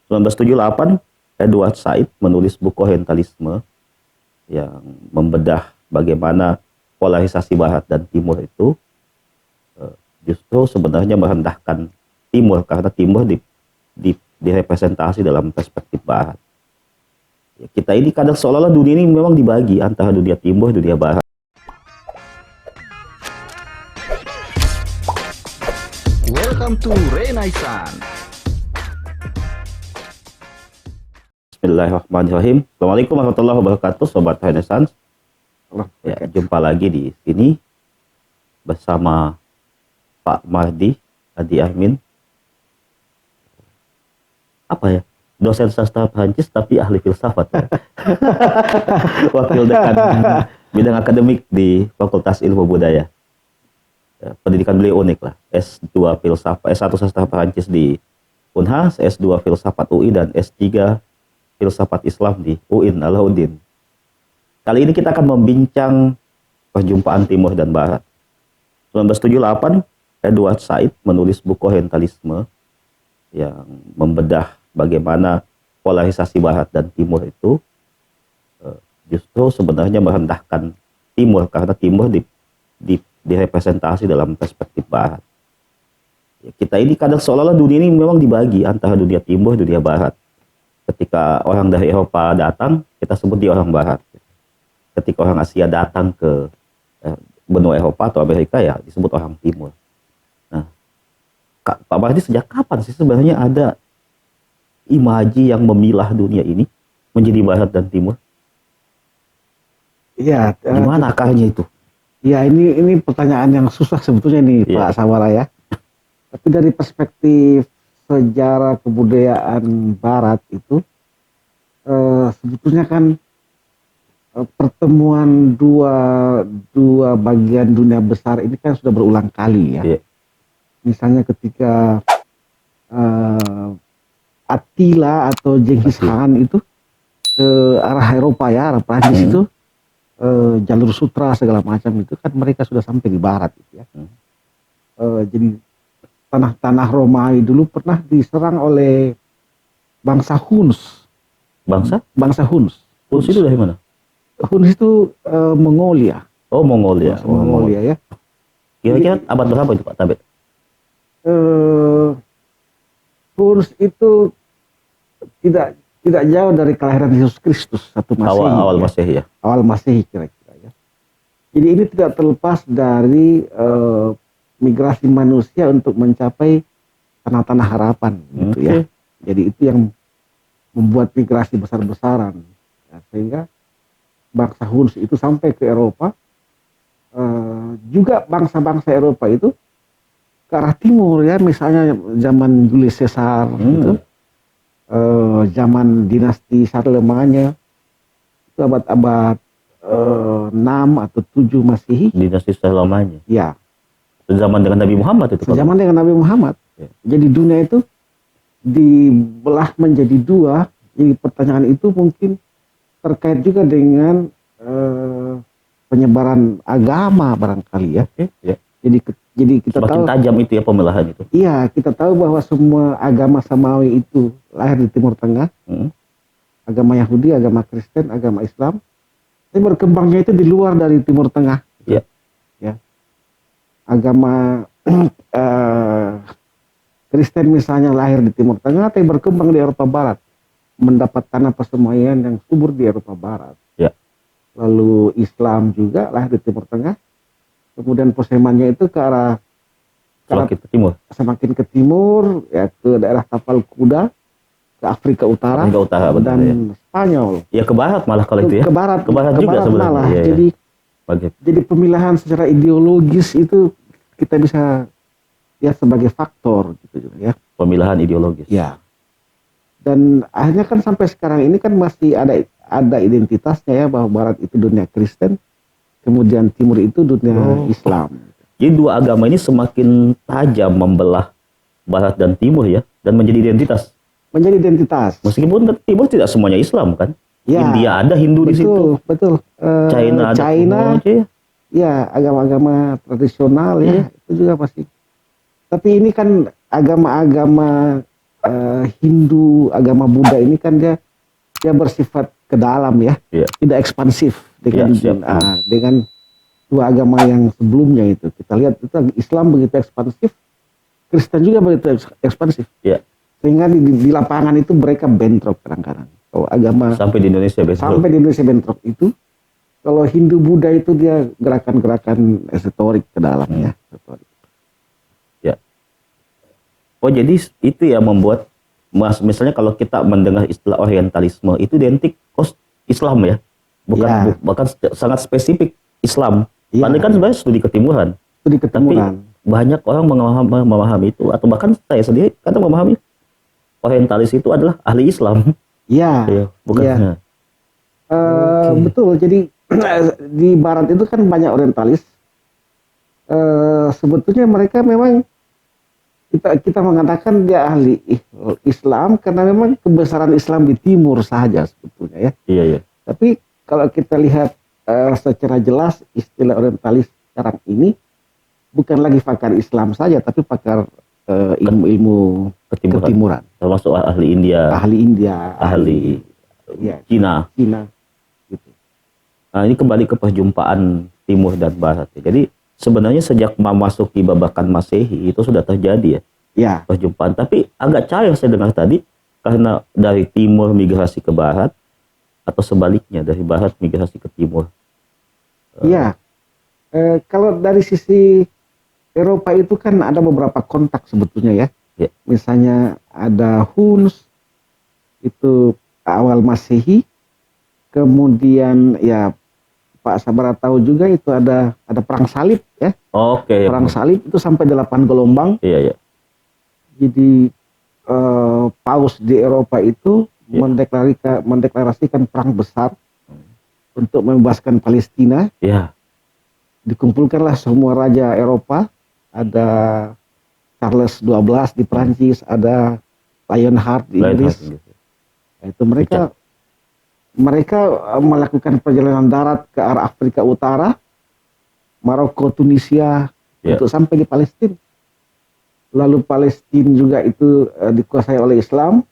1978, Edward Said menulis buku Orientalisme yang membedah bagaimana polarisasi Barat dan Timur itu justru sebenarnya merendahkan Timur, karena Timur direpresentasi dalam perspektif Barat. Ya, kita ini kadang seolah-olah dunia ini memang dibagi antara dunia Timur dan dunia Barat. Welcome to Renaissance. Bismillahirrahmanirrahim. Assalamualaikum warahmatullahi wabarakatuh, Sobat Renaissance. Ya, jumpa lagi di sini bersama Pak Mardi Adi Amin. Apa ya? Dosen sastra Prancis tapi ahli filsafat. Wakil dekan bidang akademik di Fakultas Ilmu Budaya. Ya, pendidikan beliau unik lah. S2 filsafat, S1 sastra Prancis di Unhas, S2 filsafat UI dan S3 filsafat Islam di UIN Alauddin. Kali ini kita akan membincang perjumpaan Timur dan Barat. 1978, Edward Said menulis buku Orientalisme yang membedah bagaimana polarisasi Barat dan Timur itu justru sebenarnya merendahkan Timur, karena Timur direpresentasi dalam perspektif Barat. Ya, kita ini kadang seolah-olah dunia ini memang dibagi antara dunia Timur dan dunia Barat. Ketika orang dari Eropa datang, kita sebut dia orang Barat. Ketika orang Asia datang ke benua Eropa atau Amerika, ya disebut orang Timur. Nah, Pak Mardi, sejak kapan sih sebenarnya ada imaji yang memilah dunia ini menjadi Barat dan Timur? Iya. Gimana akarnya itu? Ya, ini pertanyaan yang susah sebetulnya nih, Ya. Pak Samara ya. Tapi dari perspektif sejarah kebudayaan Barat itu sebetulnya kan pertemuan dua bagian dunia besar ini kan sudah berulang kali ya. Ya. Misalnya ketika Attila atau Genghis Khan itu ke arah Eropa ya, arah Prancis itu jalur sutra segala macam itu kan mereka sudah sampai di Barat gitu ya. Jadi tanah-tanah Romawi dulu pernah diserang oleh bangsa Huns. Bangsa Huns. Huns itu dari mana? Huns itu Mongolia. Oh, Mongolia. Mongolia ya. Kira-kira abad berapa itu Pak Tabet? Huns itu tidak jauh dari kelahiran Yesus Kristus, satu Masehi. Awal ya. Masehi ya. Awal Masehi kira-kira ya. Jadi ini tidak terlepas dari migrasi manusia untuk mencapai tanah-tanah harapan gitu ya. Jadi itu yang membuat migrasi besar-besaran. Ya, sehingga bangsa Huns itu sampai ke Eropa. Juga bangsa-bangsa Eropa itu ke arah timur ya, misalnya zaman Julius Caesar gitu. Zaman dinasti Charlemagne itu abad-abad 6 atau 7 Masehi. Dinasti Charlemagne. Ya. Sejaman dengan Nabi Muhammad itu. Sejaman dengan Nabi Muhammad. Ya. Jadi dunia itu dibelah menjadi dua. Jadi pertanyaan itu mungkin terkait juga dengan penyebaran agama barangkali ya. Ya. Jadi kita Semakin tahu tajam itu ya pemilahan itu. Iya, kita tahu bahwa semua agama samawi itu lahir di Timur Tengah. Agama Yahudi, agama Kristen, agama Islam. Tapi berkembangnya itu di luar dari Timur Tengah. Iya. Ya. Agama Kristen misalnya lahir di Timur Tengah, tapi berkembang di Eropa Barat. Mendapat tanah persemaian yang subur di Eropa Barat. Ya. Lalu Islam juga lahir di Timur Tengah. Kemudian persemannya itu ke arah Semakin ke timur. Semakin ke timur, ya ke daerah Tapal Kuda, ke Afrika Utara, dan ya. Spanyol. Ya ke barat malah kalau itu ya. Ke barat juga sebenarnya. malah. Ya, jadi, ya. Jadi pemilahan secara ideologis itu kita bisa ya sebagai faktor gitu ya. Pemilahan ideologis. Ya. Dan akhirnya kan sampai sekarang ini kan masih ada identitasnya ya, bahwa Barat itu dunia Kristen, kemudian Timur itu dunia Islam. Jadi dua agama ini semakin tajam membelah Barat dan Timur ya, dan menjadi identitas. Menjadi identitas. Meskipun Timur tidak semuanya Islam kan. Ya, India ada Hindu di situ. Betul. China ada. Ya, agama-agama tradisional ya, itu juga pasti. Tapi ini kan agama-agama Hindu, agama Buddha ini kan dia bersifat ke dalam ya, Iya. tidak ekspansif dengan Iya, siap. dengan dua agama yang sebelumnya itu. Kita lihat itu Islam begitu ekspansif, Kristen juga begitu ekspansif. Iya. Sehingga di lapangan itu mereka bentrok kadang-kadang. Kalau agama Sampai di Indonesia besok. sampai di Indonesia bentrok itu, kalau Hindu Buddha itu dia gerakan-gerakan esoterik ke dalamnya. Ya. Oh jadi itu ya membuat misalnya kalau kita mendengar istilah Orientalisme itu identik Islam ya, bukan Ya. bahkan sangat spesifik Islam. Ya. Padahal kan sebenarnya studi ketimuran. Itu di Tapi ketimuran. banyak orang memahami itu, atau bahkan saya sendiri kadang memahami Orientalis itu adalah ahli Islam. Iya. Ya, bukan. Iya. Betul. Jadi di Barat itu kan banyak orientalis. Sebetulnya mereka memang kita mengatakan dia ahli Islam karena memang kebesaran Islam di Timur saja sebetulnya ya. Iya, iya. Tapi kalau kita lihat secara jelas istilah orientalis sekarang ini bukan lagi pakar Islam saja, tapi pakar ilmu-ilmu ketimuran. Termasuk ahli India, Ahli India, ahli ya, Cina. gitu. Nah, ini kembali ke perjumpaan Timur dan Barat ya. Jadi sebenarnya sejak memasuki babakan Masehi itu sudah terjadi ya Ya, perjumpaan. Tapi agak cair saya dengar tadi karena dari Timur migrasi ke Barat atau sebaliknya dari Barat migrasi ke Timur. iya. Kalau dari sisi Eropa itu kan ada beberapa kontak sebetulnya ya. Ya. Misalnya ada Huns itu awal Masehi, kemudian ya Pak Sabara tahu juga itu ada perang salib ya. Oke. Perang salib itu sampai 8 gelombang. Iya, iya. Jadi Paus di Eropa itu Ya. mendeklarasikan perang besar untuk membebaskan Palestina. Iya. Dikumpulkanlah semua raja Eropa, ada Charles XII di Prancis, ada Lionheart di Inggris. Nah, itu mereka melakukan perjalanan darat ke arah Afrika Utara, Maroko, Tunisia, Ya. untuk sampai di Palestina. Lalu Palestina juga itu dikuasai oleh Islam.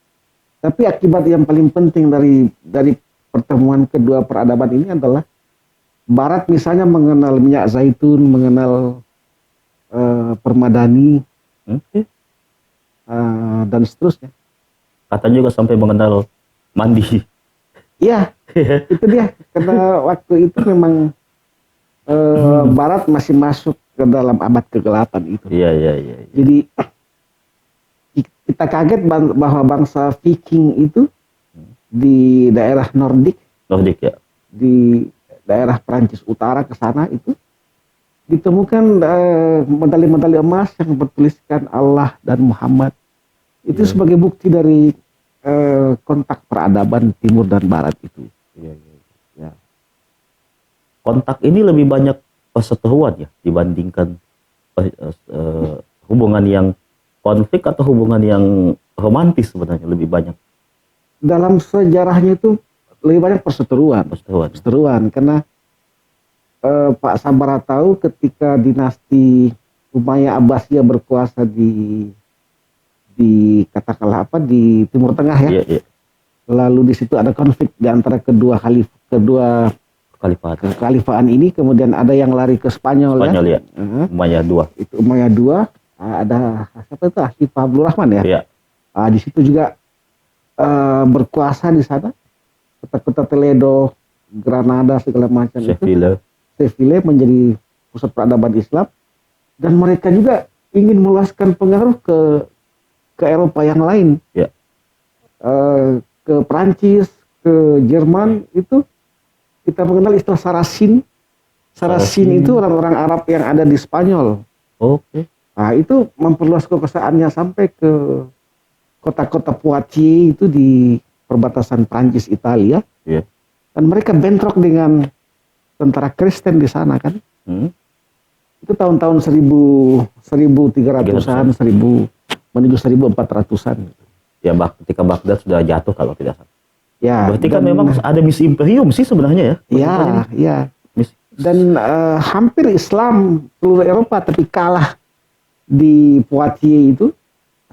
Tapi akibat yang paling penting dari pertemuan kedua peradaban ini adalah Barat misalnya mengenal minyak zaitun, mengenal permadani, dan seterusnya. Katanya juga sampai mengenal mandi. Iya, itu dia. Karena waktu itu memang Barat masih masuk ke dalam abad kegelapan itu. Iya, iya, iya. Jadi kita kaget bahwa bangsa Viking itu di daerah Nordik, Ya. di daerah Prancis Utara ke sana itu ditemukan medali-medali emas yang bertuliskan Allah dan Muhammad. Itu Ya. sebagai bukti dari kontak peradaban Timur dan Barat itu. Iya, iya. Ya. Kontak ini lebih banyak perseteruan ya dibandingkan hubungan yang konflik atau hubungan yang romantis sebenarnya lebih banyak Dalam sejarahnya itu lebih banyak perseteruan. Perseteruan karena Pak Sabara tahu ketika dinasti Umayyah Abbasiyah berkuasa di katakanlah di Timur Tengah ya. Iya, iya. Lalu di situ ada konflik di antara kedua kekhalifahan ini, kemudian ada yang lari ke Spanyol ya. Umayyah II. Itu Umayyah II, ada siapa itu Hafif Abdul Rahman ya. Iya. Di situ juga berkuasa di sana. Kota-kota Toledo, Granada segala macam itu. Seville menjadi pusat peradaban Islam, dan mereka juga ingin meluaskan pengaruh ke Eropa yang lain. Ya. Ke Prancis, ke Jerman itu kita mengenal istilah Saracen. Saracen itu orang-orang Arab yang ada di Spanyol. Oke. Nah, itu memperluas kekuasaannya sampai ke kota-kota Poitiers itu di perbatasan Prancis Italia. Iya. Dan mereka bentrok dengan tentara Kristen di sana kan. Itu tahun-tahun 1300-an, menuju 1400-an. Ya, ketika Baghdad sudah jatuh kalau tidak salah. Ya, berarti kan memang ada misi imperium sih sebenarnya ya. Iya, iya. Dan hampir Islam seluruh Eropa, tapi kalah di Poitiers itu,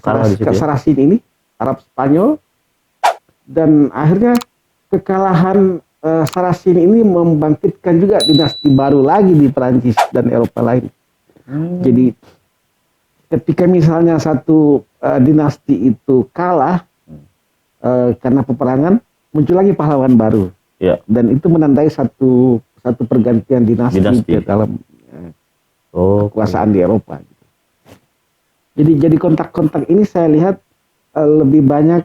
Kalah di situ, Saracen ini. Arab Spanyol, dan akhirnya kekalahan Sarasin ini membangkitkan juga dinasti baru lagi di Perancis dan Eropa lain. Jadi ketika misalnya satu dinasti itu kalah karena peperangan, muncul lagi pahlawan baru. Ya. Dan itu menandai satu pergantian dinasti. Dalam kekuasaan di Eropa. Jadi kontak-kontak ini saya lihat lebih banyak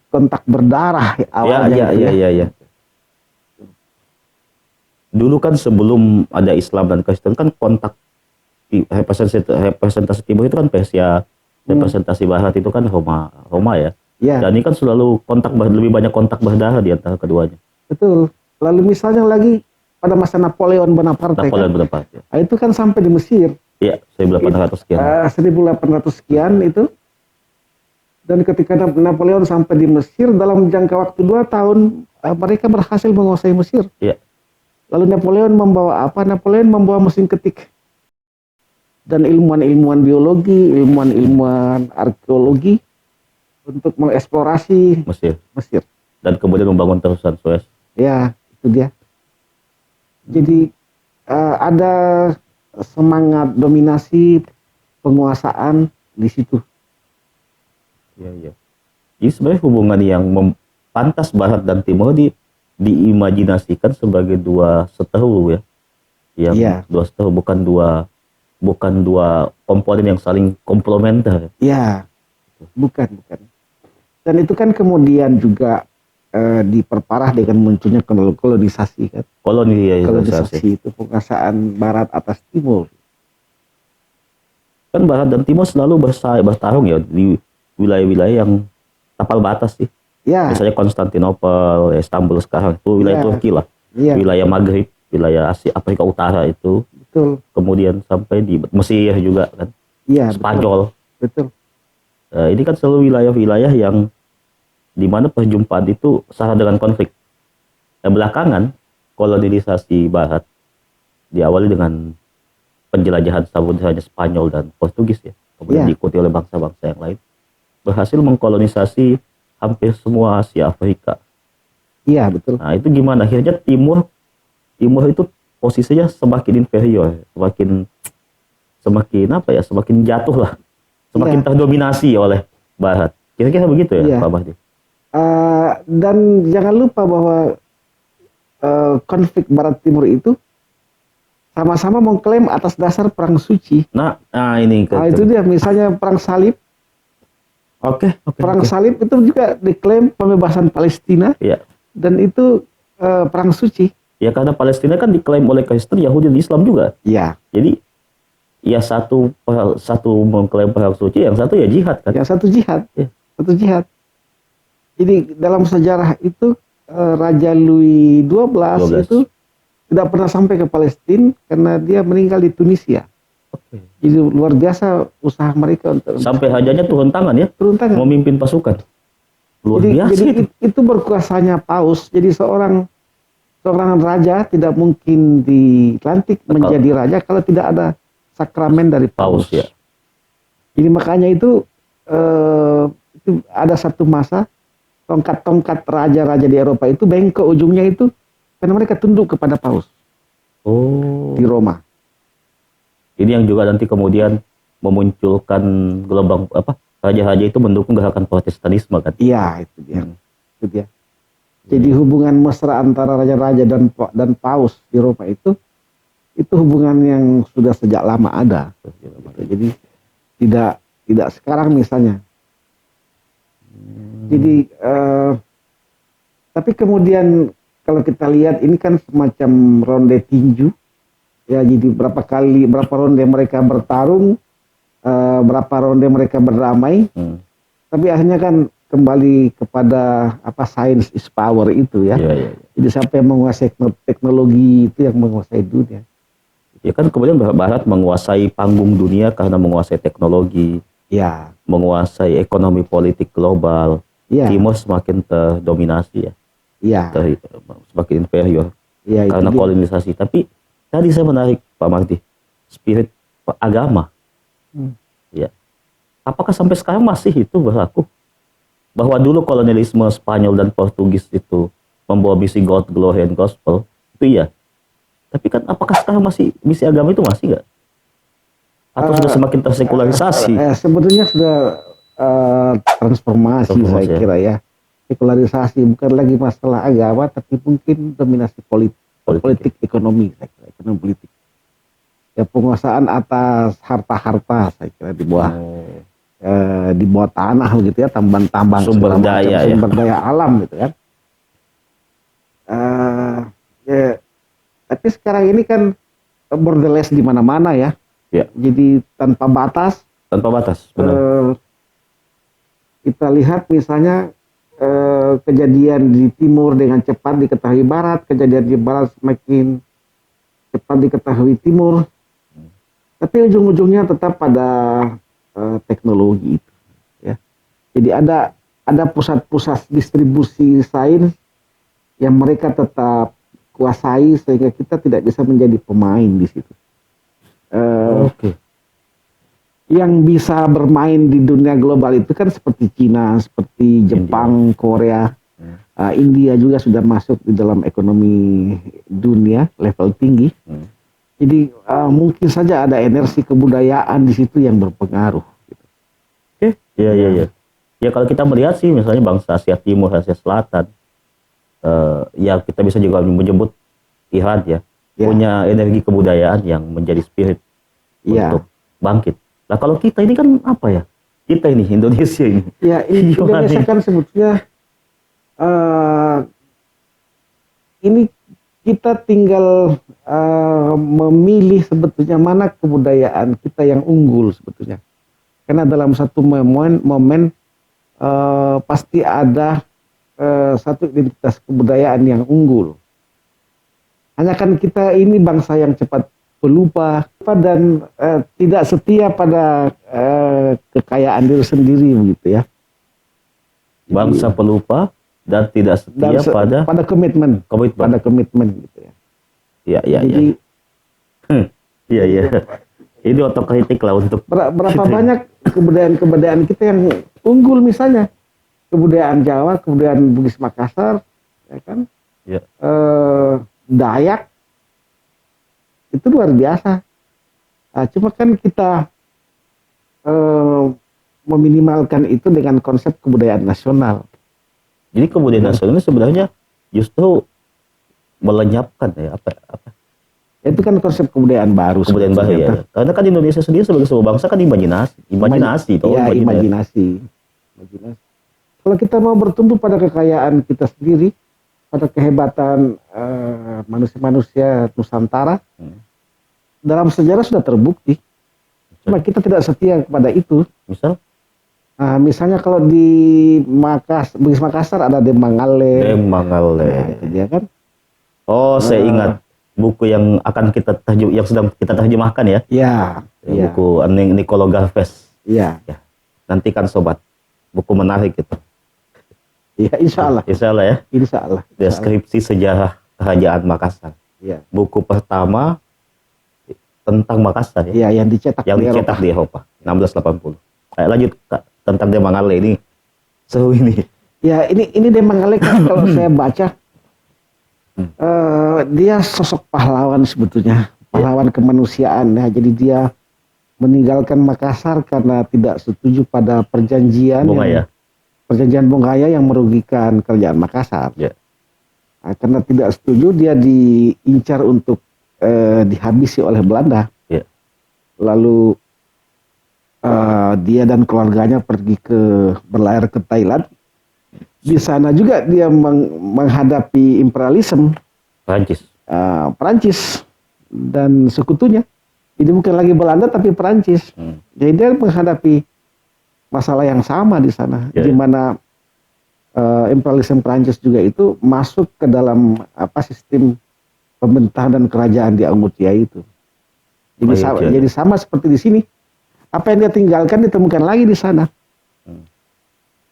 kontak berdarah awalnya. Iya. Dulu kan sebelum ada Islam dan Kristen kan kontak representasi timur itu kan Persia, representasi barat itu kan Roma ya. Ya. Dan ini kan selalu lebih banyak kontak berdarah di antara keduanya. Betul. Lalu misalnya lagi pada masa Napoleon Bonaparte. Ya. Itu kan sampai di Mesir. Iya, 1800 sekian. 1800 sekian itu. Dan ketika Napoleon sampai di Mesir dalam jangka waktu 2 tahun mereka berhasil menguasai Mesir. Iya. Lalu Napoleon membawa apa? Napoleon membawa mesin ketik. Dan ilmuwan-ilmuwan biologi, ilmuwan-ilmuwan arkeologi untuk mengeksplorasi Mesir. Dan kemudian membangun terusan Suez. Ya, itu dia. Jadi ada semangat dominasi penguasaan di situ. Iya. Jadi sebenarnya hubungan yang pantas Barat dan Timur diimajinasikan sebagai dua seteru ya. Dua seteru, bukan dua komponen yang saling komplementer. Iya. Bukan. Dan itu kan kemudian juga diperparah dengan munculnya kolonisasi kan. Kolonisasi itu penguasaan Barat atas Timur. Kan Barat dan Timur selalu bertarung ya di wilayah-wilayah yang tapal batas sih. Ya. Misalnya Konstantinopel, Istanbul sekarang itu wilayah Turki lah. Ya. Wilayah Maghrib, wilayah Asia, Afrika Utara itu. Betul. Kemudian sampai di Mesir juga kan. Iya. Spanyol. Betul. Ini kan selalu wilayah-wilayah yang di mana perjumpaan itu syarat dengan konflik. Belakangan kolonisasi Barat diawali dengan penjelajahan samudranya Spanyol dan Portugis ya, kemudian diikuti oleh bangsa-bangsa yang lain, berhasil mengkolonisasi hampir semua Asia Afrika. Iya betul. Nah itu gimana? Akhirnya Timur itu posisinya semakin inferior, semakin jatuh lah, semakin terdominasi oleh Barat. Kira-kira begitu ya, Pak Mahdi? Dan jangan lupa bahwa konflik Barat Timur itu sama-sama mengklaim atas dasar perang suci. Nah ini itu dia, misalnya perang salib. Perang salib itu juga diklaim pembebasan Palestina. Iya. Dan itu perang suci. Ya karena Palestina kan diklaim oleh Kristen, Yahudi, dan Islam juga. Iya. Jadi ya satu mengklaim perang suci, yang satu ya jihad kan. Yang satu jihad. Ya. Satu jihad. Jadi dalam sejarah itu Raja Louis XII itu tidak pernah sampai ke Palestina karena dia meninggal di Tunisia. Jadi luar biasa usaha mereka untuk sampai hajanya turun tangan ya. Turun tangan. Memimpin pasukan. Luar biasa jadi itu berkuasanya Paus. Jadi seorang raja tidak mungkin dilantik menjadi raja kalau tidak ada sakramen dari Paus. Ya. Jadi makanya itu ada satu masa tongkat-tongkat raja-raja di Eropa itu bengkok ujungnya itu karena mereka tunduk kepada Paus. Di Roma. Ini yang juga nanti kemudian memunculkan gelombang raja-raja itu mendukung gerakan Protestanisme kan? Iya, itu dia. Jadi hubungan mesra antara raja-raja dan Paus di Roma itu hubungan yang sudah sejak lama ada. Jadi tidak sekarang misalnya. Jadi tapi kemudian kalau kita lihat ini kan semacam ronde tinju ya, jadi berapa ronde mereka bertarung, berapa ronde mereka berdamai, tapi akhirnya kan kembali kepada science is power itu ya. Jadi siapa yang menguasai teknologi itu yang menguasai dunia. Ya kan kemudian Barat menguasai panggung dunia karena menguasai teknologi. Ya. Menguasai ekonomi politik global. Ya. Timur semakin terdominasi ya. Iya. Semakin inferior ya, karena kolonisasi. Tapi tadi saya menarik Pak Mahdi, spirit agama. Ya. Apakah sampai sekarang masih itu berlaku? bahwa dulu kolonialisme Spanyol dan Portugis itu membawa misi God, Glory, and Gospel, itu iya. Tapi kan apakah sekarang masih misi agama itu masih nggak? Atau sudah semakin tersekularisasi? Sebetulnya sudah transformasi saya Transformasi, ya. kira ya. Sekularisasi bukan lagi masalah agama, tapi mungkin dominasi politik ekonomi, saya kira, ekonomi politik. Ya, penguasaan atas harta-harta saya kira di bawah tanah begitu ya, tambang-tambang Sumber segala macam, daya, ya. sumber daya alam gitu kan. Ya, tapi sekarang ini kan borderless di mana-mana ya. Ya. Jadi tanpa batas. Tanpa batas, benar. Kita lihat misalnya kejadian di timur dengan cepat diketahui barat, kejadian di barat semakin cepat diketahui timur. Tapi ujung-ujungnya tetap pada teknologi itu, ya. Jadi ada pusat-pusat distribusi sains yang mereka tetap kuasai sehingga kita tidak bisa menjadi pemain di situ. Oke. Yang bisa bermain di dunia global itu kan seperti Cina, seperti Jepang, Korea, India juga sudah masuk di dalam ekonomi dunia level tinggi. Jadi mungkin saja ada energi kebudayaan di situ yang berpengaruh. Oke, iya. Ya kalau kita melihat sih, misalnya bangsa Asia Timur, Asia Selatan, ya kita bisa juga menyebut Iran ya, punya energi kebudayaan yang menjadi spirit untuk bangkit. Nah kalau kita ini kan apa ya? Kita ini Indonesia ini. Ya, Indonesia kan sebetulnya ini kita tinggal memilih sebetulnya mana kebudayaan kita yang unggul sebetulnya. Karena dalam satu momen pasti ada satu identitas kebudayaan yang unggul. Hanya kan kita ini bangsa yang cepat pelupa dan tidak setia pada kekayaan diri sendiri begitu ya. Bangsa pelupa dan tidak setia pada komitmen. Pada komitmen gitu ya. Iya. Iya. Ini otokritik lah untuk berapa banyak kebudayaan kita yang unggul, misalnya kebudayaan Jawa, kebudayaan Bugis Makassar, ya kan? Ya. Dayak itu luar biasa. Cuma kan kita meminimalkan itu dengan konsep kebudayaan nasional. Jadi kebudayaan nasional ini sebenarnya justru melenyapkan ya apa? Itu kan konsep kebudayaan baru. Kebudayaan baru ya. Karena kan Indonesia sendiri sebagai sebuah bangsa kan imajinasi. Kalau kita mau bertumbuh pada kekayaan kita sendiri, pada kehebatan manusia-manusia Nusantara, dalam sejarah sudah terbukti. Cuma kita tidak setia kepada itu. Misalnya kalau di Bugis Makassar ada Demangale. Nah, itu dia kan. Oh, saya ingat buku yang akan yang sedang kita terjemahkan ya. Iya. Buku Nicolo Garves. Iya. Ya. Nantikan sobat, buku menarik itu. Iya, insya Allah. Insya Allah ya. Insya Allah. Deskripsi sejarah Kerajaan Makassar. Iya. Buku pertama tentang Makassar ya. Iya, yang dicetak di Eropa 1680. Lanjut Kak, tentang Demangale ini seru ini. Ya, ini Demangale kan kalau saya baca dia sosok pahlawan sebetulnya, pahlawan kemanusiaan ya. Jadi dia meninggalkan Makassar karena tidak setuju pada perjanjian Bongaya yang merugikan kerajaan Makassar. Nah, karena tidak setuju, dia diincar untuk dihabisi oleh Belanda. Lalu dia dan keluarganya pergi berlayar ke Thailand. Di sana juga dia menghadapi imperialisme Perancis dan sekutunya. Ini bukan lagi Belanda tapi Perancis. Jadi dia menghadapi masalah yang sama di sana, di mana imperialisme Perancis juga itu masuk ke dalam sistem pemerintahan dan kerajaan di Anggutia itu. Jadi sama seperti di sini. Apa yang dia tinggalkan ditemukan lagi di sana.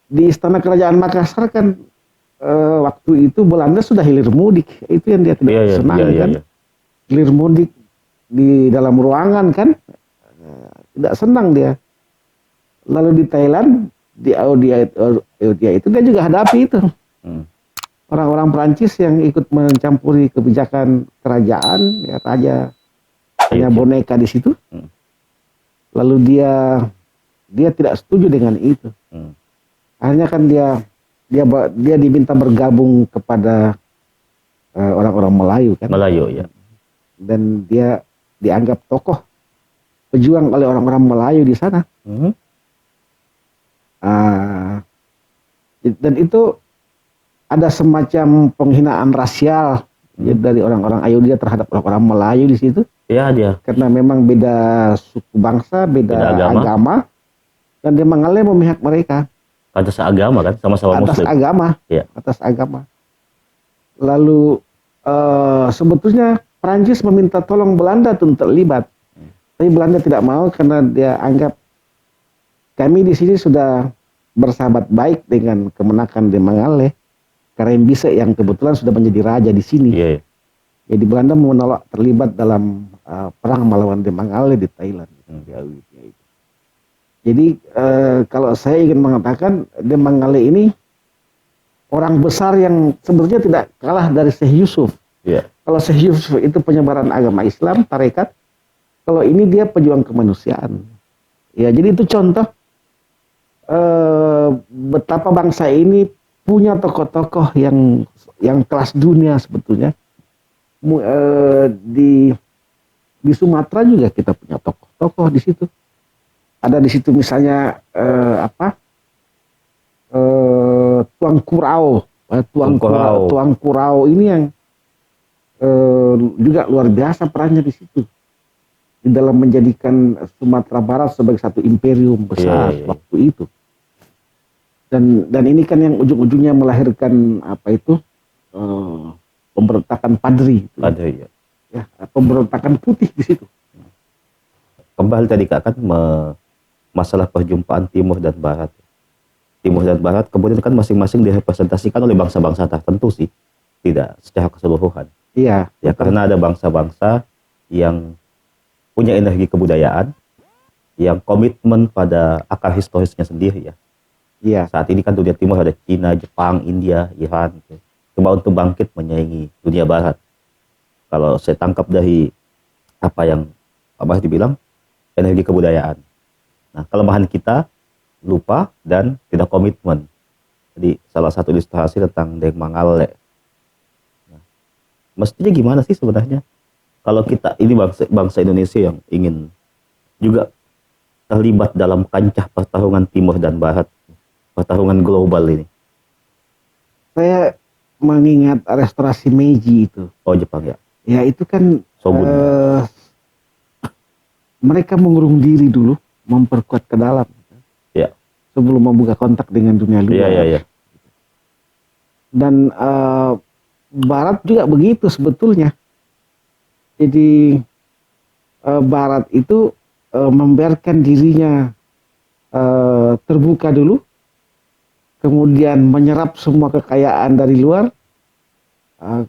Di istana kerajaan Makassar kan waktu itu Belanda sudah hilir mudik. Itu yang dia tidak senang kan. Hilir mudik di dalam ruangan kan. Tidak senang dia. Lalu di Thailand di Eudia itu dia juga hadapi itu orang-orang Perancis yang ikut mencampuri kebijakan kerajaan, ya hanya boneka di situ. Lalu dia tidak setuju dengan itu. Akhirnya kan dia diminta bergabung kepada orang-orang Melayu kan. Melayu ya. Dan dia dianggap tokoh pejuang oleh orang-orang Melayu di sana. Dan itu ada semacam penghinaan rasial dari orang-orang Ayodhya terhadap orang-orang Melayu di situ. Iya dia. Karena memang beda suku bangsa, beda agama, dan dia mengalir memihak mereka. Atas agama kan, sama-sama Atas Muslim. agama, ya. Atas agama. Lalu sebetulnya Prancis meminta tolong Belanda untuk terlibat, tapi Belanda tidak mau karena dia anggap kami di sini sudah bersahabat baik dengan kemenakan di Mangale, karena Mbise yang kebetulan sudah menjadi raja di sini. Iya. Jadi Belanda menolak terlibat dalam perang melawan di Mangale di Thailand. Jadi kalau saya ingin mengatakan di Mangale ini orang besar yang sebetulnya tidak kalah dari Syekh Yusuf. Iya. Kalau Syekh Yusuf itu penyebaran agama Islam, tarekat. Kalau ini dia pejuang kemanusiaan. Ya, jadi itu contoh betapa bangsa ini punya tokoh-tokoh yang kelas dunia sebetulnya. Di Sumatera juga kita punya tokoh-tokoh di situ. Ada di situ misalnya Tuang Kurau. Tuang Kurau ini yang juga luar biasa perannya di situ di dalam menjadikan Sumatera Barat sebagai satu imperium besar waktu itu. Dan ini kan yang ujung-ujungnya melahirkan pemberontakan Padri. Padri ya. Ya, pemberontakan putih di situ. Kembali tadi Kak kan masalah perjumpaan Timur dan Barat. Timur dan Barat kemudian kan masing-masing direpresentasikan oleh bangsa-bangsa tertentu sih, tidak secara keseluruhan. Iya. Ya karena ada bangsa-bangsa yang punya energi kebudayaan, yang komitmen pada akar historisnya sendiri ya. Iya. Saat ini kan dunia Timur ada Cina, Jepang, India, Iran, gitu. Coba untuk bangkit menyaingi dunia Barat. Kalau saya tangkap dari apa yang Abah dibilang, energi kebudayaan. Nah, kelemahan kita lupa dan tidak komitmen. Jadi salah satu ilustrasi tentang Deng Mangale. Nah, mestinya gimana sih sebenarnya? Kalau kita ini bangsa Indonesia yang ingin juga terlibat dalam kancah pertarungan Timur dan Barat, pertarungan global ini. Saya mengingat restorasi Meiji itu. Oh Jepang ya. Ya itu kan Shogun. Mereka mengurung diri dulu, memperkuat ke dalam. Ya. Sebelum membuka kontak dengan dunia luar. Iya. Dan Barat juga begitu sebetulnya. Jadi Barat itu membiarkan dirinya terbuka dulu, kemudian menyerap semua kekayaan dari luar,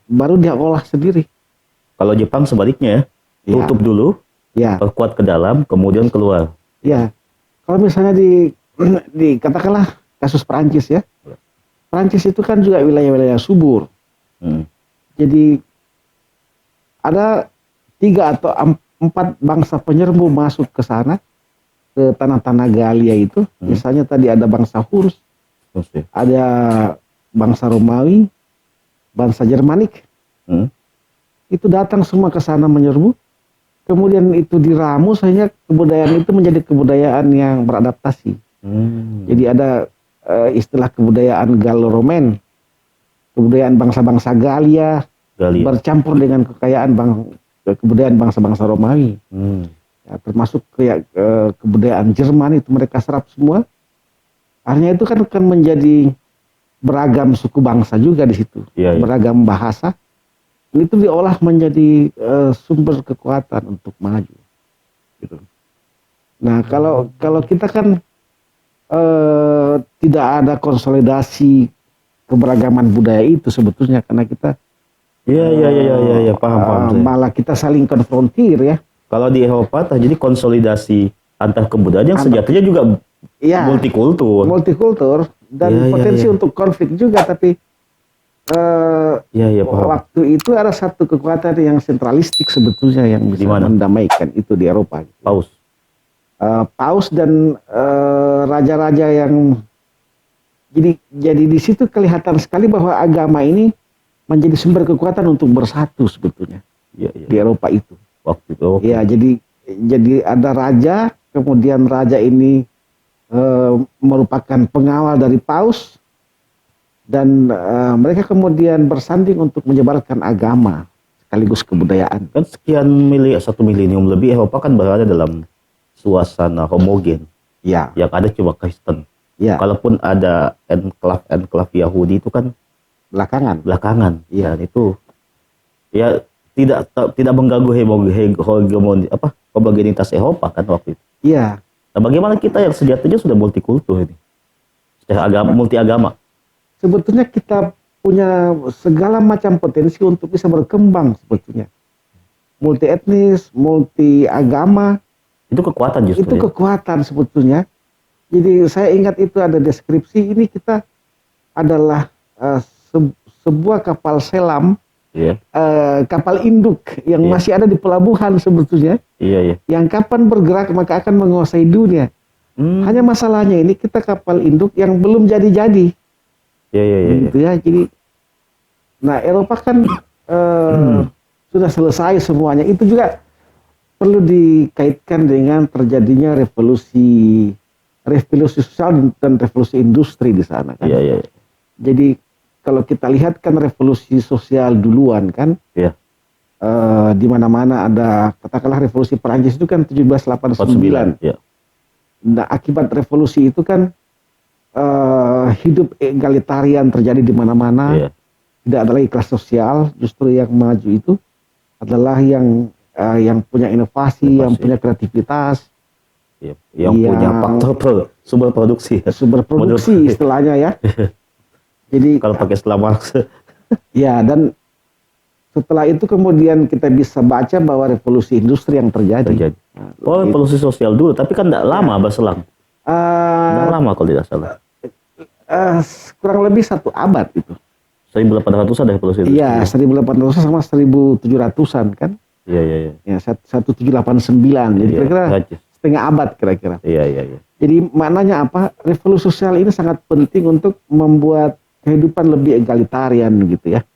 baru dia olah sendiri. Kalau Jepang sebaliknya ya, tutup dulu, ya, perkuat ke dalam, kemudian keluar. Ya, kalau misalnya di katakanlah kasus Perancis ya, Perancis itu kan juga wilayah-wilayah subur. Jadi ada 3 atau 4 bangsa penyerbu masuk ke sana, ke tanah-tanah Galia itu. Misalnya tadi ada bangsa Hurs, ada bangsa Romawi, bangsa Jermanik. Itu datang semua ke sana menyerbu. Kemudian itu diramu sehingga kebudayaan itu menjadi kebudayaan yang beradaptasi. Jadi ada istilah kebudayaan Gallo-Roman, kebudayaan bangsa-bangsa Galia bercampur dengan kebudayaan bangsa-bangsa Romawi. Ya, termasuk kebudayaan Jerman itu mereka serap semua. Akhirnya itu kan menjadi beragam suku bangsa juga di situ, beragam bahasa. Itu diolah menjadi sumber kekuatan untuk maju. Gitu. Nah kalau kita kan tidak ada konsolidasi keberagaman budaya itu sebetulnya karena kita paham. Malah kita saling konfrontir ya. Kalau di Eropa terjadi konsolidasi antar kebudayaan yang sejatinya juga ya multikultur. multikultur dan Iya, iya, potensi iya. untuk konflik juga, tapi Iya, iya, paham. waktu itu ada satu kekuatan yang sentralistik sebetulnya yang bisa Di mana? mendamaikan itu di Eropa. Paus. Paus dan raja-raja yang jadi di situ kelihatan sekali bahwa agama ini menjadi sumber kekuatan untuk bersatu sebetulnya Iya, iya. di Eropa itu. Waktu itu. Oke. Ya, jadi ada raja, kemudian raja ini merupakan pengawal dari paus, dan mereka kemudian bersanding untuk menyebarkan agama sekaligus kebudayaan. Kan satu milenium lebih Eropa kan berada dalam suasana homogen. Ya, Yang ada cuma Kristen. ya, Kalaupun ada enklav Yahudi itu kan belakangan. belakangan. Iya. Dan itu ya tidak mengganggu hegemoni homogenitas Eropa kan waktu itu. Iya, Nah, bagaimana kita yang sejatinya sudah multikultur ini? Secara multi agama. sebetulnya kita punya segala macam potensi untuk bisa berkembang sebetulnya. Multi etnis, multi agama, Itu kekuatan justru. itu ya. kekuatan sebetulnya. Jadi saya ingat itu ada deskripsi, ini kita adalah sebuah kapal selam, Iya, kapal induk yang Iya. masih ada di pelabuhan sebetulnya, iya, iya. yang kapan bergerak maka akan menguasai dunia. Hanya masalahnya ini kita kapal induk yang belum jadi-jadi, Iya, iya, iya. gitu ya. Jadi, nah Eropa kan sudah selesai semuanya. Itu juga perlu dikaitkan dengan terjadinya revolusi sosial dan revolusi industri di sana kan. Iya, iya, iya. Jadi kalau kita lihat kan revolusi sosial duluan kan, Iya. di mana-mana ada, katakanlah revolusi Perancis itu kan 1789. 49. Iya. Nah, akibat revolusi itu kan hidup egalitarian terjadi di mana-mana. Iya. Tidak ada lagi kelas sosial, justru yang maju itu adalah yang punya inovasi, yang punya kreativitas, Iya. Yang Iya. punya faktor sumber produksi. sumber produksi Menurut- istilahnya ya. Jadi Kalau pakai istilah Marx. ya, dan setelah itu kemudian kita bisa baca bahwa revolusi industri yang terjadi. terjadi. Nah, Oh, gitu. revolusi sosial dulu, tapi kan tidak lama berselang. Tidak Eh, lama kalau tidak salah. kurang lebih 1 abad itu. 1800-an ada revolusi industri. Iya, 1800 sama 1700-an kan. Iya, iya, iya. Ya, 1789. Jadi Iya, kira-kira Prancis. setengah abad kira-kira. Iya, iya, iya. Jadi maknanya apa? Revolusi sosial ini sangat penting untuk membuat kehidupan lebih egalitarian gitu ya.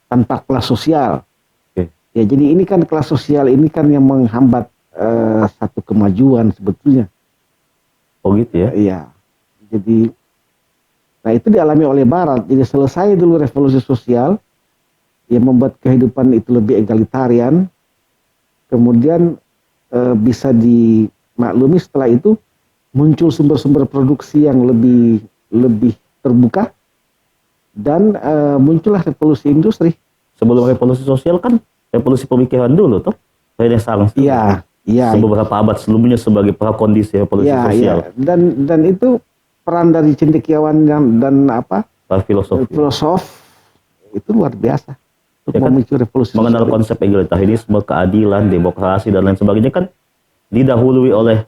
Tanpa kelas sosial. Oke. Ya, jadi ini kan kelas sosial ini kan yang menghambat satu kemajuan sebetulnya. Oh gitu ya. Iya. Jadi nah itu dialami oleh Barat. Jadi selesai dulu revolusi sosial yang membuat kehidupan itu lebih egalitarian. Kemudian bisa dimaklumi setelah itu muncul sumber-sumber produksi yang lebih terbuka, dan muncullah revolusi industri. Sebelum revolusi sosial kan revolusi pemikiran dulu toh. Renaissance. Iya, iya. Beberapa abad sebelumnya sebagai prakondisi revolusi Iya, sosial. iya. Dan itu peran dari cendekiawan dan Para filosofi. filosof itu luar biasa untuk Ya kan, memicu revolusi mengenal sosial. konsep egalitarisme, keadilan, demokrasi dan lain sebagainya kan didahului oleh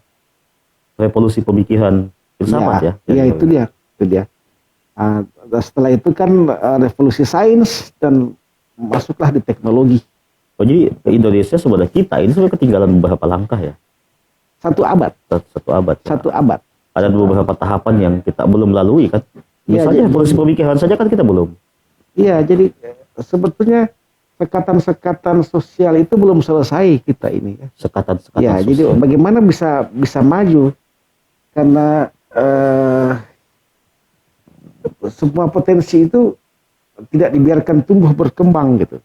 revolusi pemikiran filsafat ya. Iya, itu dia. Dan setelah itu kan revolusi sains dan masuklah di teknologi. Oh, jadi Indonesia sebenarnya kita ini sebenarnya ketinggalan beberapa langkah ya. 1 abad, Satu abad. Ya. 1 abad. Ada beberapa tahapan yang kita belum lalui kan. Iya, Misalnya jadi- revolusi pemikiran saja kan kita belum. Iya, jadi sebetulnya sekatan-sekatan sosial itu belum selesai kita ini. Sekatan-sekatan Ya, jadi sosial. bagaimana bisa maju karena semua potensi itu tidak dibiarkan tumbuh berkembang gitu.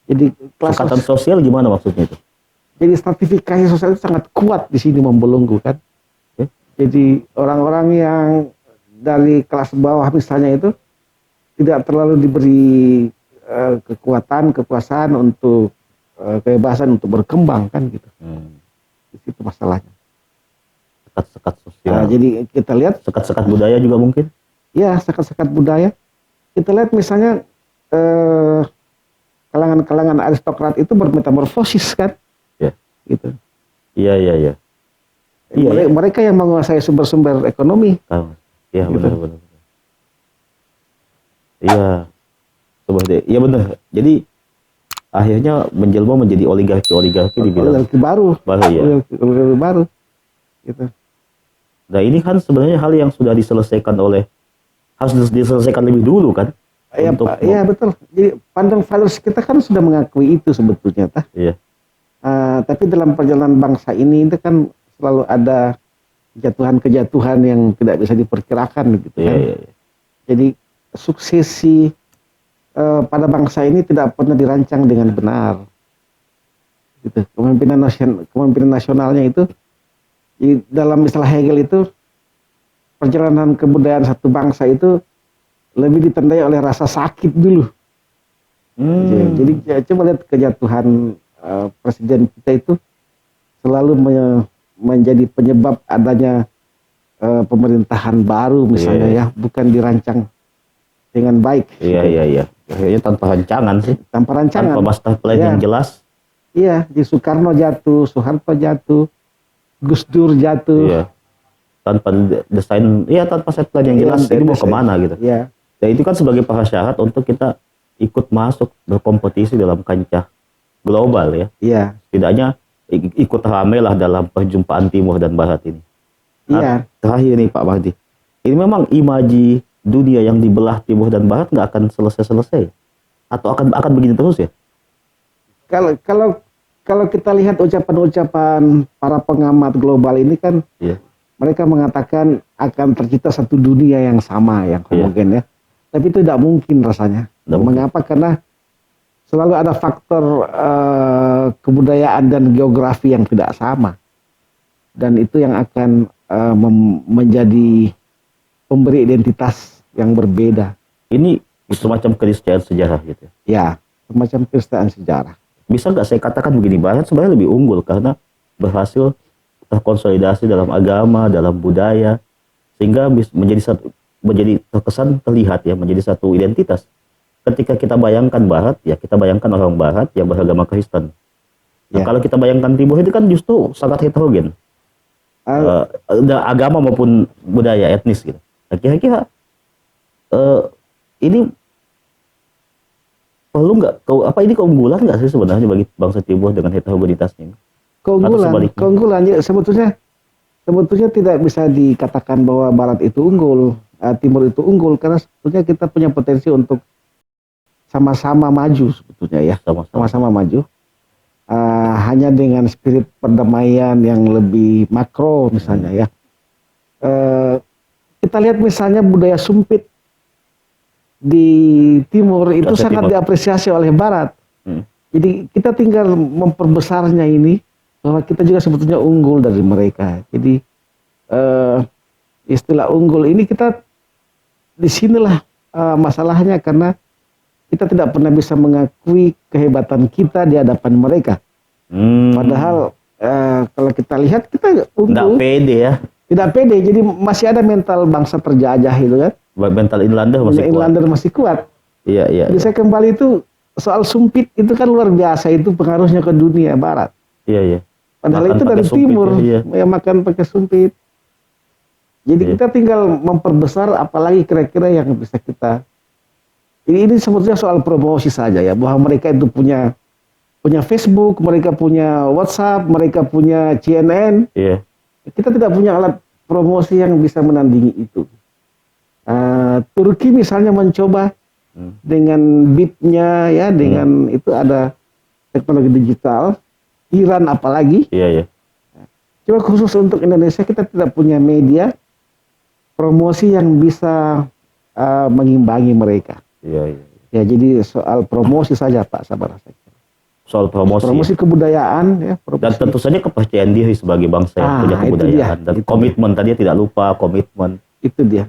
Jadi kelas Sekatan sosial gimana maksudnya itu? jadi stratifikasi sosial itu sangat kuat di sini membelenggu kan. Oke. Jadi orang-orang yang dari kelas bawah misalnya itu tidak terlalu diberi kekuasaan untuk kebebasan untuk berkembang kan gitu. Di situ masalahnya. Sekat-sekat sosial. Nah, jadi kita lihat Sekat-sekat budaya juga mungkin. ya sekat-sekat budaya. Kita lihat misalnya kalangan-kalangan aristokrat itu bermetamorfosis kan. Ya. Gitu. Iya, iya, iya. Iya, ya. Mereka yang menguasai sumber-sumber ekonomi. Iya, Gitu. benar. Iya, coba deh. Iya benar. Jadi akhirnya menjelma menjadi oligarki dibilang Oligarki baru. baru ya. Oligarki baru. Gitu. Nah ini kan sebenarnya hal yang sudah harus diselesaikan lebih dulu kan? Ya, Untuk Pak, ya betul. Jadi pandang fathers kita kan sudah mengakui itu sebetulnya, tah. Iya, Tapi dalam perjalanan bangsa ini itu kan selalu ada kejatuhan-kejatuhan yang tidak bisa diperkirakan gitu iya, kan. iya. Jadi suksesi pada bangsa ini tidak pernah dirancang dengan benar. Gitu. Kepemimpinan nasionalnya itu dalam istilah Hegel itu perjalanan kebudayaan satu bangsa itu lebih ditandai oleh rasa sakit dulu. Jadi coba lihat kejatuhan presiden kita itu selalu menjadi penyebab adanya pemerintahan baru misalnya ya, bukan dirancang dengan baik. Iya. Akhirnya tanpa rancangan sih. Tanpa rancangan. Tanpa master plan yang jelas. Iya, di Soekarno jatuh, Soeharto jatuh, Gus Dur jatuh. Iya. Tanpa desain, tanpa set plan yang jelas, ini mau kemana gitu. Iya. Dan itu kan sebagai prasyarat untuk kita ikut masuk berkompetisi dalam kancah global ya. Iya. Setidaknya ikut ramai lah dalam perjumpaan timur dan barat ini. Iya. Terakhir nih Pak Mahdi, ini memang imaji dunia yang dibelah timur dan barat nggak akan selesai atau akan begini terus ya? Kalau kita lihat ucapan-ucapan para pengamat global ini kan, mereka mengatakan akan tercipta satu dunia yang sama, yang homogen ya. Tapi itu tidak mungkin rasanya. Mengapa? Karena selalu ada faktor kebudayaan dan geografi yang tidak sama, dan itu yang akan menjadi pemberi identitas yang berbeda. Ini semacam keniscayaan sejarah gitu. Ya, semacam keniscayaan sejarah. Bisa nggak saya katakan begini, Barat sebenarnya lebih unggul karena berhasil terkonsolidasi dalam agama, dalam budaya, sehingga menjadi terkesan terlihat ya, menjadi satu identitas. Ketika kita bayangkan Barat, ya kita bayangkan orang Barat yang beragama Kristen. Nah, kalau kita bayangkan Timur itu kan justru sangat heterogen, agama maupun budaya etnis gitu. Nah, kira-kira ini perlu nggak? Ini keunggulan nggak sih sebenarnya bagi bangsa Timur dengan heterogenitasnya? Keunggulan ya, sebetulnya tidak bisa dikatakan bahwa Barat itu unggul, Timur itu unggul, karena sebetulnya kita punya potensi untuk sama-sama maju sebetulnya ya, sama-sama maju. Hanya dengan spirit perdamaian yang lebih makro misalnya ya. Kita lihat misalnya budaya sumpit di Timur itu sangat diapresiasi oleh Barat. Jadi kita tinggal memperbesarnya ini, bahwa kita juga sebetulnya unggul dari mereka. Jadi istilah unggul ini kita disinilah masalahnya, karena kita tidak pernah bisa mengakui kehebatan kita di hadapan mereka. Padahal kalau kita lihat kita unggul. Tidak pede ya. Tidak pede, jadi masih ada mental bangsa terjajah itu kan. Mental Inlander masih kuat. Iya. Jadi saya kembali itu soal sumpit itu kan luar biasa, itu pengaruhnya ke dunia Barat. Iya. Padahal makan itu dari Timur, ya makan pakai sumpit. Jadi kita tinggal memperbesar, apalagi kira-kira yang bisa kita. Ini sebetulnya soal promosi saja ya, bahwa mereka itu punya Facebook, mereka punya WhatsApp, mereka punya CNN. Iya. Kita tidak punya alat promosi yang bisa menandingi itu. Turki misalnya mencoba dengan BIP-nya ya, dengan itu ada teknologi digital. Iran apalagi. Iya. Coba khusus untuk Indonesia kita tidak punya media promosi yang bisa mengimbangi mereka. Iya. Ya, jadi soal promosi saja Pak Sabar. Soal promosi kebudayaan ya, dan tentu saja kepercayaan diri sebagai bangsa yang punya kebudayaan dan komitmen tadi tidak lupa komitmen. Itu dia.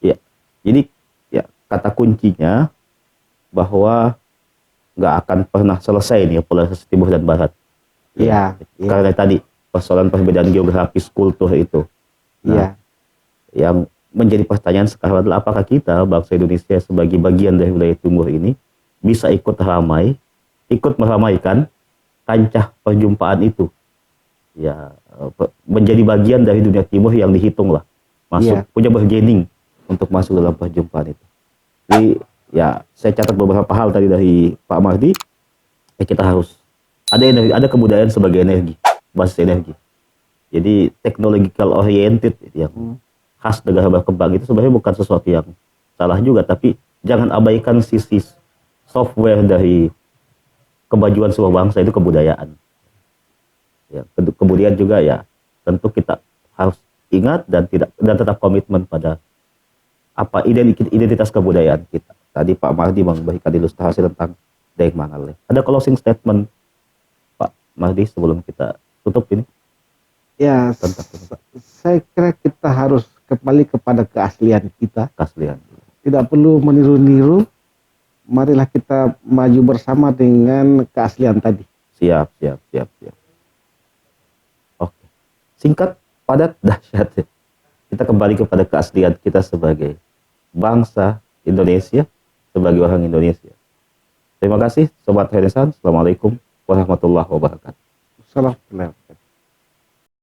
Ya. Jadi ya kata kuncinya bahwa nggak akan pernah selesai nih polarisasi Timur dan Barat. Iya. Karena tadi persoalan perbedaan geografis kultur itu. Nah, yang menjadi pertanyaan sekarang adalah apakah kita bangsa Indonesia sebagai bagian dari wilayah Timur ini bisa ikut meramaikan kancah perjumpaan itu. Ya, menjadi bagian dari dunia timur yang dihitung lah, masuk Iya. punya bargaining untuk masuk dalam perjumpaan itu. Jadi ya saya catat beberapa hal tadi dari Pak Mahdi. Kita harus ada energi, ada kebudayaan sebagai energi, basis energi. Jadi technological oriented yang khas negara berkembang itu sebenarnya bukan sesuatu yang salah juga, tapi jangan abaikan sisi software dari kemajuan sebuah bangsa itu kebudayaan. Ya, kemudian juga ya tentu kita harus ingat dan tetap komitmen pada apa identitas kebudayaan kita. Tadi Pak Mahdi memberikan ilustrasi tentang Daeng Mangale. Ada closing statement Pak Mahdi sebelum kita tutup ini? Ya, saya kira kita harus kembali kepada keaslian kita. Keaslian. Tidak perlu meniru-niru. Marilah kita maju bersama dengan keaslian tadi. Siap. Oke. Singkat, padat, dahsyat. Kita kembali kepada keaslian kita sebagai bangsa Indonesia, sebagai orang Indonesia. Terima kasih Sobat Renaissance. Assalamualaikum warahmatullahi wabarakatuh. Salam.